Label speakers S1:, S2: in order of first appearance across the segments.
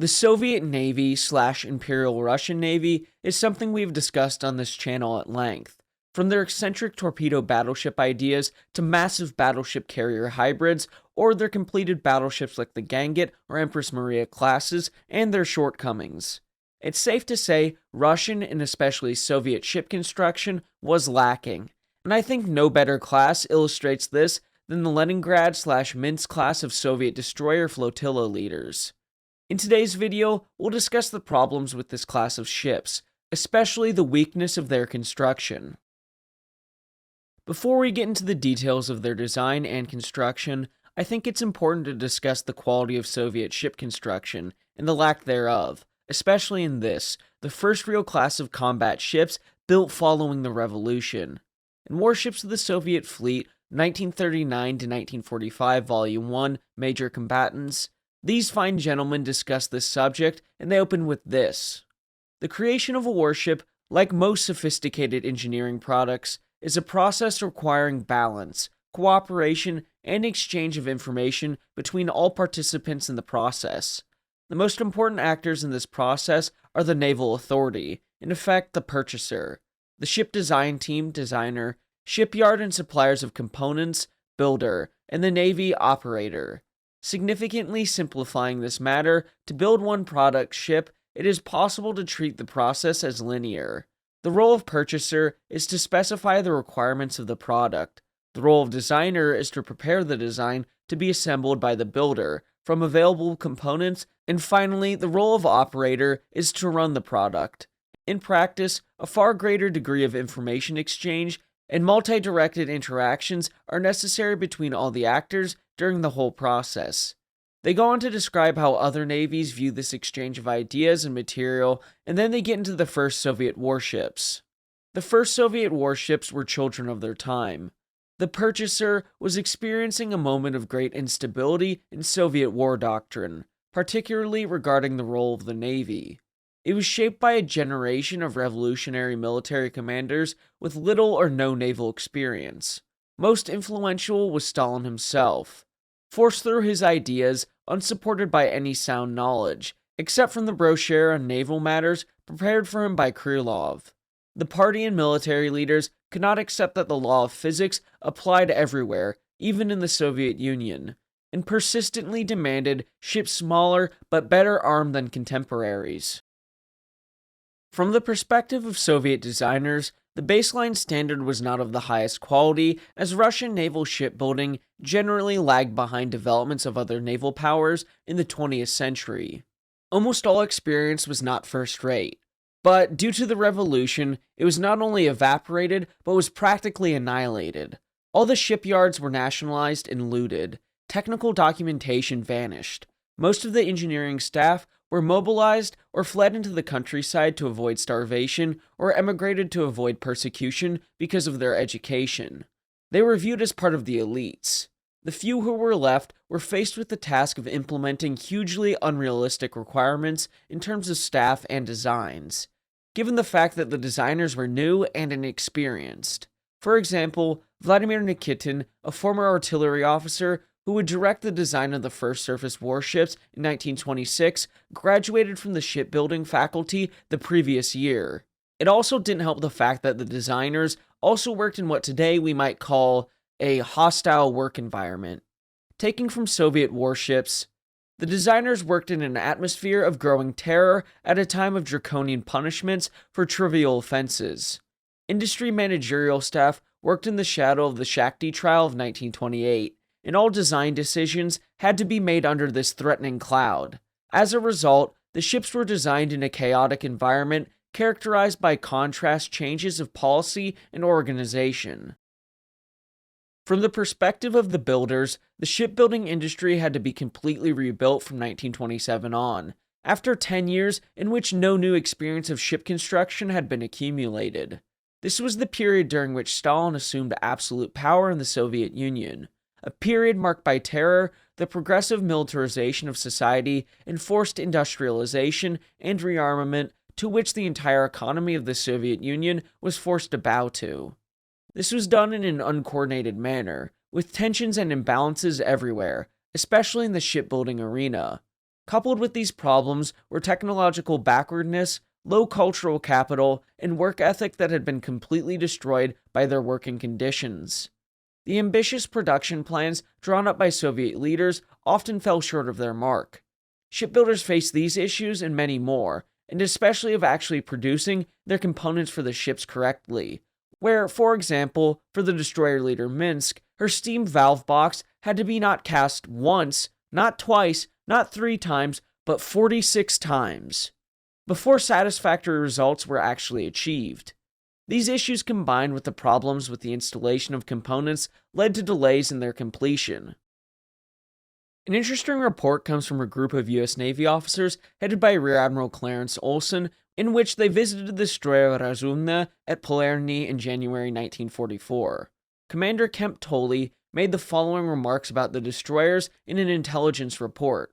S1: The Soviet Navy/Imperial Russian Navy is something we've discussed on this channel at length. From their eccentric torpedo battleship ideas to massive battleship carrier hybrids, or their completed battleships like the Ganget or Empress Maria classes, and their shortcomings. It's safe to say Russian and especially Soviet ship construction was lacking, and I think no better class illustrates this than the Leningrad/Minsk class of Soviet destroyer flotilla leaders. In today's video, we'll discuss the problems with this class of ships, especially the weakness of their construction. Before we get into the details of their design and construction, I think it's important to discuss the quality of Soviet ship construction and the lack thereof, especially in this, the first real class of combat ships built following the revolution. In Warships of the Soviet Fleet, 1939 to 1945, Volume 1, Major Combatants, these fine gentlemen discuss this subject, and they open with this. The creation of a warship, like most sophisticated engineering products, is a process requiring balance, cooperation, and exchange of information between all participants in the process. The most important actors in this process are the naval authority, in effect the purchaser, the ship design team, designer, shipyard and suppliers of components, builder, and the Navy operator. Significantly simplifying this matter, to build one product ship, it is possible to treat the process as linear. The role of purchaser is to specify the requirements of the product. The role of designer is to prepare the design to be assembled by the builder from available components, and finally, the role of operator is to run the product. In practice, a far greater degree of information exchange and multi-directed interactions are necessary between all the actors during the whole process. They go on to describe how other navies view this exchange of ideas and material, and then they get into the first Soviet warships. The first Soviet warships were children of their time. The purchaser was experiencing a moment of great instability in Soviet war doctrine, particularly regarding the role of the Navy. It was shaped by a generation of revolutionary military commanders with little or no naval experience. Most influential was Stalin himself, forced through his ideas, unsupported by any sound knowledge, except from the brochure on naval matters prepared for him by Krylov. The party and military leaders could not accept that the law of physics applied everywhere, even in the Soviet Union, and persistently demanded ships smaller but better armed than contemporaries. From the perspective of Soviet designers, the baseline standard was not of the highest quality, as Russian naval shipbuilding generally lagged behind developments of other naval powers in the 20th century. Almost all experience was not first-rate, but due to the revolution, it was not only evaporated, but was practically annihilated. All the shipyards were nationalized and looted. Technical documentation vanished. Most of the engineering staff were mobilized or fled into the countryside to avoid starvation or emigrated to avoid persecution because of their education. They were viewed as part of the elites. The few who were left were faced with the task of implementing hugely unrealistic requirements in terms of staff and designs, given the fact that the designers were new and inexperienced. For example, Vladimir Nikitin, a former artillery officer who would direct the design of the first surface warships in 1926, graduated from the shipbuilding faculty the previous year. It also didn't help the fact that the designers also worked in what today we might call a hostile work environment. Taking from Soviet warships, the designers worked in an atmosphere of growing terror at a time of draconian punishments for trivial offenses. Industry managerial staff worked in the shadow of the Shakti trial of 1928. And all design decisions had to be made under this threatening cloud. As a result, the ships were designed in a chaotic environment characterized by contrast changes of policy and organization. From the perspective of the builders, the shipbuilding industry had to be completely rebuilt from 1927 on, after 10 years in which no new experience of ship construction had been accumulated. This was the period during which Stalin assumed absolute power in the Soviet Union. A period marked by terror, the progressive militarization of society, and forced industrialization and rearmament to which the entire economy of the Soviet Union was forced to bow to. This was done in an uncoordinated manner, with tensions and imbalances everywhere, especially in the shipbuilding arena. Coupled with these problems were technological backwardness, low cultural capital, and work ethic that had been completely destroyed by their working conditions. The ambitious production plans drawn up by Soviet leaders often fell short of their mark. Shipbuilders faced these issues and many more, and especially of actually producing their components for the ships correctly, where, for example, for the destroyer leader Minsk, her steam valve box had to be not cast once, not twice, not 3 times, but 46 times, before satisfactory results were actually achieved. These issues combined with the problems with the installation of components led to delays in their completion. An interesting report comes from a group of U.S. Navy officers headed by Rear Admiral Clarence Olson, in which they visited the destroyer Razumna at Polerny in January 1944. Commander Kemp Tolley made the following remarks about the destroyers in an intelligence report.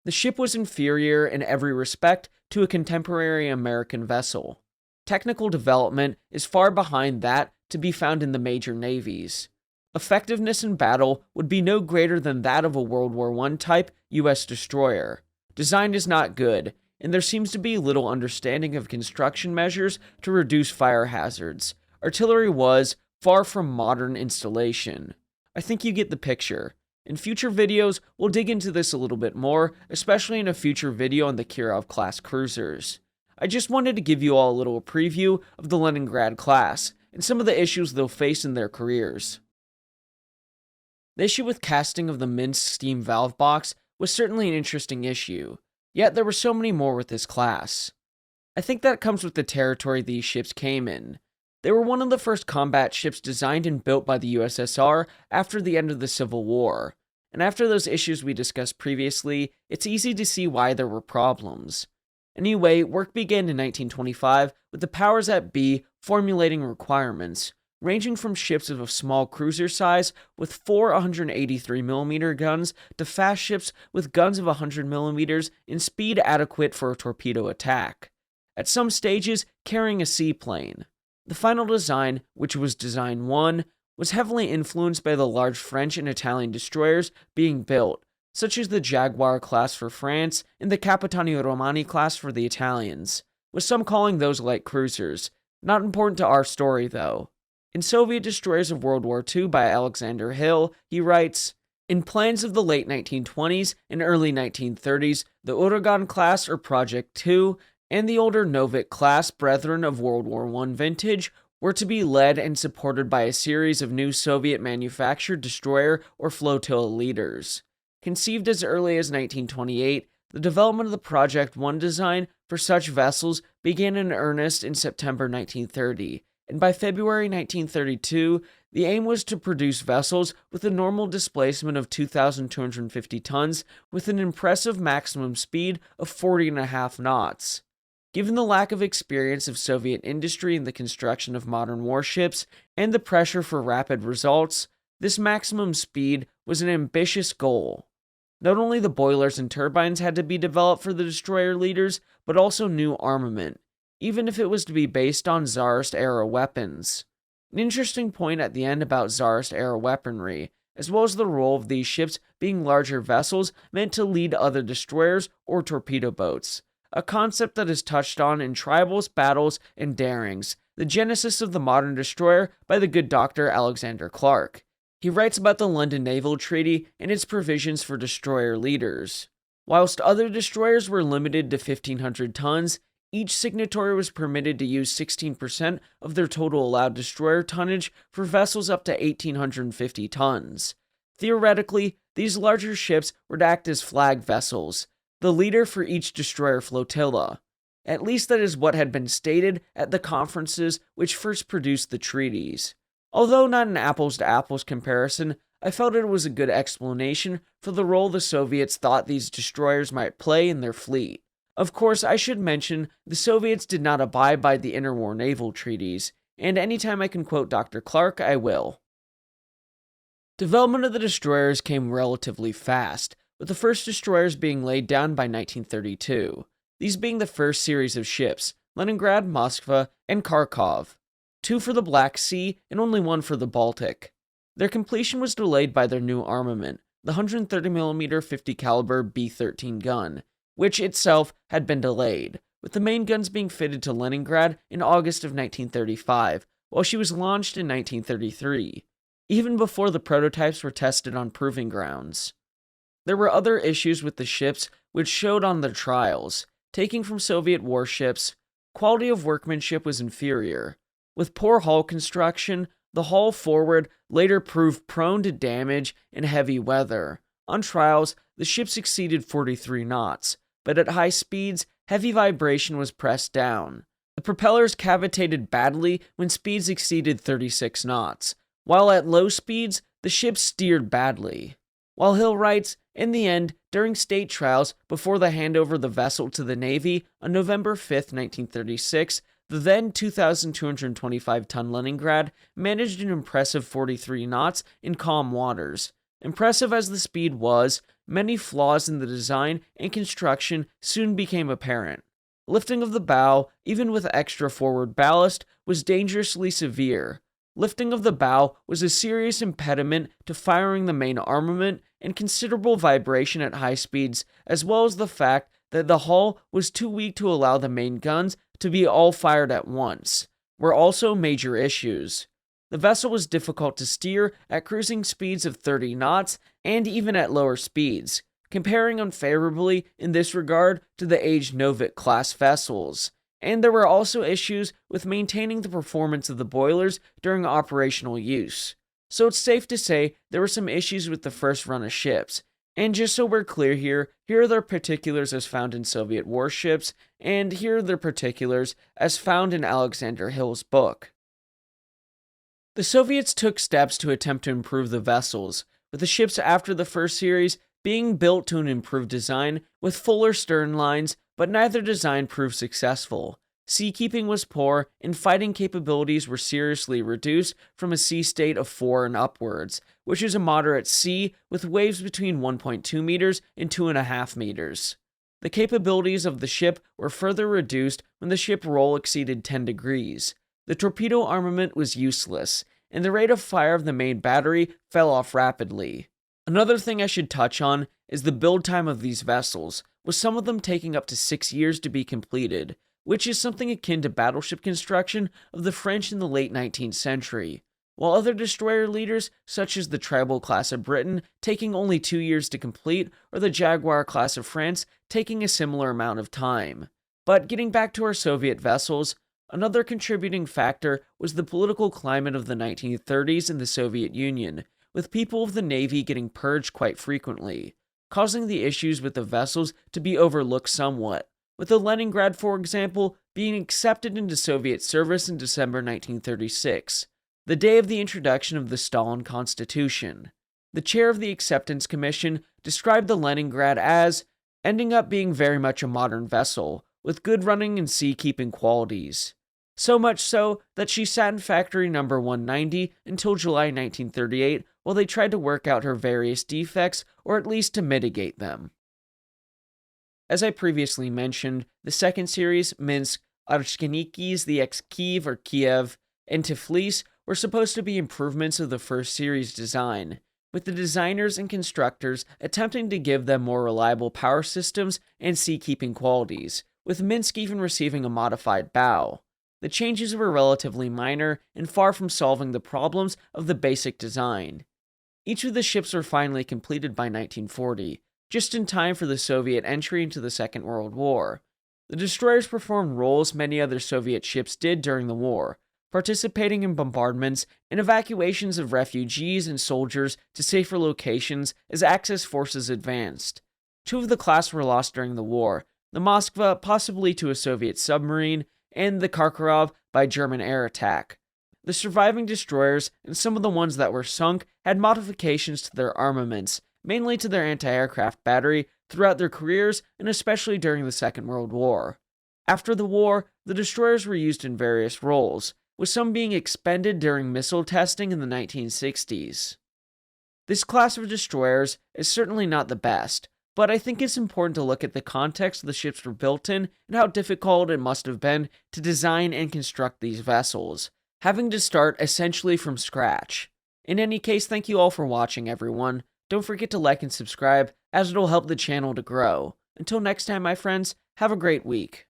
S1: The ship was inferior in every respect to a contemporary American vessel. Technical development is far behind that to be found in the major navies. Effectiveness in battle would be no greater than that of a World War I type U.S. destroyer. Design is not good, and there seems to be little understanding of construction measures to reduce fire hazards. Artillery was far from modern installation. I think you get the picture. In future videos, we'll dig into this a little bit more, especially in a future video on the Kirov-class cruisers. I just wanted to give you all a little preview of the Leningrad-class, and some of the issues they'll face in their careers. The issue with casting of the Minsk steam valve box was certainly an interesting issue, yet there were so many more with this class. I think that comes with the territory these ships came in. They were one of the first combat ships designed and built by the USSR after the end of the Civil War, and after those issues we discussed previously, it's easy to see why there were problems. Anyway, work began in 1925 with the powers that be formulating requirements, ranging from ships of a small cruiser size with 4 183mm guns to fast ships with guns of 100mm in speed adequate for a torpedo attack, at some stages carrying a seaplane. The final design, which was Design 1, was heavily influenced by the large French and Italian destroyers being built, such as the Jaguar-class for France and the Capitani Romani-class for the Italians, with some calling those light cruisers. Not important to our story, though. In Soviet Destroyers of World War II by Alexander Hill, he writes, "In plans of the late 1920s and early 1930s, the Uragan-class or Project 2 and the older Novik-class brethren of World War I vintage were to be led and supported by a series of new Soviet-manufactured destroyer or flotilla leaders. Conceived as early as 1928, the development of the Project 1 design for such vessels began in earnest in September 1930, and by February 1932, the aim was to produce vessels with a normal displacement of 2,250 tons with an impressive maximum speed of 40.5 knots. Given the lack of experience of Soviet industry in the construction of modern warships and the pressure for rapid results, this maximum speed was an ambitious goal. Not only the boilers and turbines had to be developed for the destroyer leaders, but also new armament, even if it was to be based on Tsarist-era weapons. An interesting point at the end about Tsarist-era weaponry, as well as the role of these ships being larger vessels meant to lead other destroyers or torpedo boats, a concept that is touched on in Tribals, Battles, and Darings, the genesis of the modern destroyer by the good Dr. Alexander Clark. He writes about the London Naval Treaty and its provisions for destroyer leaders. Whilst other destroyers were limited to 1,500 tons, each signatory was permitted to use 16% of their total allowed destroyer tonnage for vessels up to 1,850 tons. Theoretically, these larger ships would act as flag vessels, the leader for each destroyer flotilla. At least that is what had been stated at the conferences which first produced the treaties. Although not an apples-to-apples comparison, I felt it was a good explanation for the role the Soviets thought these destroyers might play in their fleet. Of course, I should mention, the Soviets did not abide by the interwar naval treaties, and anytime I can quote Dr. Clark, I will. Development of the destroyers came relatively fast, with the first destroyers being laid down by 1932, these being the first series of ships, Leningrad, Moskva, and Kharkov, 2 for the Black Sea and only 1 for the Baltic. Their completion was delayed by their new armament, the 130mm 50 caliber B-13 gun, which itself had been delayed, with the main guns being fitted to Leningrad in August of 1935, while she was launched in 1933, even before the prototypes were tested on proving grounds. There were other issues with the ships which showed on their trials. Taking from Soviet warships, quality of workmanship was inferior. With poor hull construction, the hull forward later proved prone to damage in heavy weather. On trials, the ships exceeded 43 knots, but at high speeds, heavy vibration was pressed down. The propellers cavitated badly when speeds exceeded 36 knots, while at low speeds, the ships steered badly. While Hill writes, in the end, during state trials before the handover of the vessel to the Navy on November 5, 1936, the then 2,225-ton Leningrad managed an impressive 43 knots in calm waters. Impressive as the speed was, many flaws in the design and construction soon became apparent. Lifting of the bow, even with extra forward ballast, was dangerously severe. Lifting of the bow was a serious impediment to firing the main armament, and considerable vibration at high speeds, as well as the fact that the hull was too weak to allow the main guns to be all fired at once, were also major issues. The vessel was difficult to steer at cruising speeds of 30 knots and even at lower speeds, comparing unfavorably in this regard to the aged Naval-class vessels. And there were also issues with maintaining the performance of the boilers during operational use. So it's safe to say there were some issues with the first run of ships. And just so we're clear here are their particulars as found in Soviet warships, and here are their particulars as found in Alexander Hill's book. The Soviets took steps to attempt to improve the vessels, with the ships after the first series being built to an improved design with fuller stern lines, but neither design proved successful. Seakeeping was poor, and fighting capabilities were seriously reduced from a sea state of 4 and upwards, which is a moderate sea with waves between 1.2 meters and 2.5 meters. The capabilities of the ship were further reduced when the ship roll exceeded 10 degrees. The torpedo armament was useless, and the rate of fire of the main battery fell off rapidly. Another thing I should touch on is the build time of these vessels, with some of them taking up to 6 years to be completed, which is something akin to battleship construction of the French in the late 19th century, while other destroyer leaders, such as the Tribal-class of Britain, taking only 2 years to complete, or the Jaguar-class of France, taking a similar amount of time. But getting back to our Soviet vessels, another contributing factor was the political climate of the 1930s in the Soviet Union, with people of the Navy getting purged quite frequently, causing the issues with the vessels to be overlooked somewhat, with the Leningrad, for example, being accepted into Soviet service in December 1936, the day of the introduction of the Stalin Constitution. The chair of the Acceptance Commission described the Leningrad as ending up being very much a modern vessel, with good running and sea-keeping qualities. So much so that she sat in factory number 190 until July 1938 while they tried to work out her various defects, or at least to mitigate them. As I previously mentioned, the second series, Minsk, Archkaniki's the ex-Kiev or Kiev, and Tiflis were supposed to be improvements of the first series design, with the designers and constructors attempting to give them more reliable power systems and sea-keeping qualities, with Minsk even receiving a modified bow. The changes were relatively minor and far from solving the problems of the basic design. Each of the ships were finally completed by 1940, just in time for the Soviet entry into the Second World War. The destroyers performed roles many other Soviet ships did during the war, participating in bombardments and evacuations of refugees and soldiers to safer locations as Axis forces advanced. 2 of the class were lost during the war, the Moskva possibly to a Soviet submarine, and the Kharkov by German air attack. The surviving destroyers, and some of the ones that were sunk, had modifications to their armaments, mainly to their anti-aircraft battery, throughout their careers and especially during the Second World War. After the war, the destroyers were used in various roles, with some being expended during missile testing in the 1960s. This class of destroyers is certainly not the best, but I think it's important to look at the context the ships were built in and how difficult it must have been to design and construct these vessels, having to start essentially from scratch. In any case, thank you all for watching, everyone. Don't forget to like and subscribe, as it'll help the channel to grow. Until next time, my friends, have a great week.